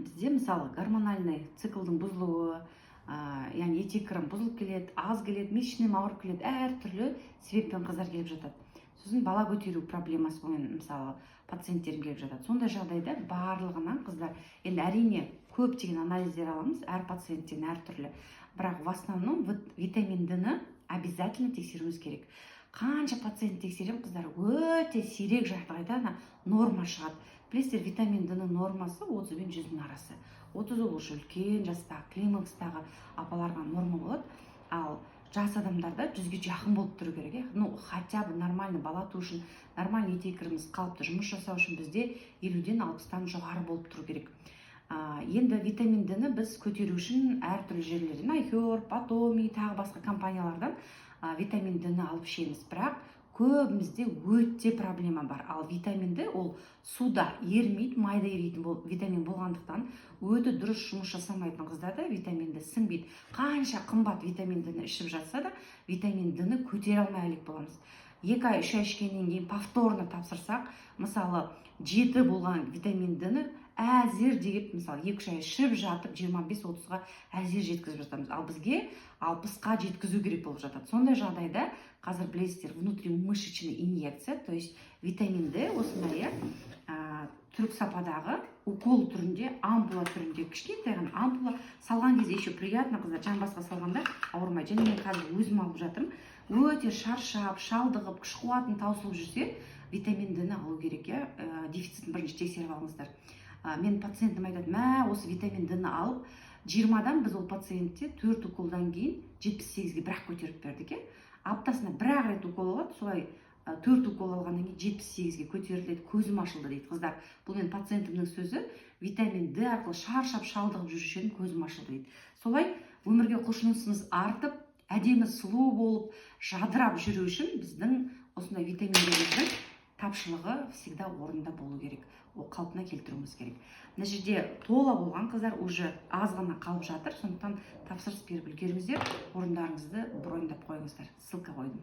бізде мысалы гормональный циклдың бұзылуы, яғни этекірім бұзылып келеді, аз келеді, месячныйым ауырып келеді, әртүрлі себеппен қыздар келіп жатады. Сосын бала көтеру проблемасы бойынша мысалы пациенттерім келіп жатады. Сондай жағдайда барлығынан қыздар, енді әрине көптеген анализдер аламыз, әр пациенттен әртүрлі. Бірақ в основном витамин D-ні обязательно тексеруіміз керек. Қанша пациент тексерем, қыздар, өте сирек жағдайда норма шығады. Білесіздер, витамин D-ның нормасы 30 пен 100-дің арасы. 30 ол уже үлкен жастағы, климакстағы апаларға норма болады, ал жас адамдарда 100-ге жақын болып тұру керек. Ну, хотя бы нормальный бала туу үшін, нормальный етекіріміз қалыпты жұмыс жасау үшін бізде 50-ден 60-тан жоғары болып тұру керек. Енді витамин D-ні біз көтеру үшін әртүрлі жерлерден, Айхер, Патоми, тағы басқа компаниялардан витамин D-ні алып ішеміз. Бірақ көбімізде өте проблема бар. Ал витамин D ол суда ерімейді, майда еритін витамин болғандықтан өте дұрыс жұмыс жасамайтын қыздарда витамин D сіңбейді. Қанша қымбат витамин D-ні ішіп жатса да, витамин D-ні көтере алмай әлек боламыз. 2 ай, 3 ай ішкеннен кейін повторно тапсырсақ, мысалы 7 болған витамин D-ні әзер деп, мысалы 2-3 ай ішіп жатып 25-30-ға әзер жеткізіп жатамыз. Ал бізге 60-қа жеткізу керек болып жатады. Сондай жағдайда қазір білесіздер, внутримышечный инъекция, то есть витамин D осындай түрік сападағы укол түрінде, ампула түрінде, кішкентай ғана ампула салған кезде еще приятно, қыздар, жан басқа салғанда ауырмайды. Және мен қазір өзім алып жатырмын. Өте шаршап, шалдығып, күш қуатын таусылып жүрсе, витамин D-ні алу керек, дефицитін бірінші тексеріп алыңыздар. Мен пациентім айтады, осы витамин D-ні алып, 20-дан біз ол пациентте 4 уколдан кейін 78-ге бірақ көтеріп бердік. Аптасына бір-ақ рет укол алады, солай 4 укол алғаннан кейін 78-ге көтеріледі, көзім ашылды дейді. Қыздар, бұл мен пациентімнің сөзі, витамин D арқылы шаршап, шалдығып жүрушен көзім ашылды дейді. Солай өмірге құлшынысымыз артып, әдемі сұлу болып, жадырап жүру үшін біздің осындай витаминдеріміздің тапшылығы всегда орында болу керек. Ол қалпына келтіруіміз керек. Мына жерде тола болған қыздар уже аз ғана қалып жатыр, сондықтан тапсырыс беріп үлгеріңіздер, орындарыңызды броньдап қойыңыздар. Ссылка қойдым.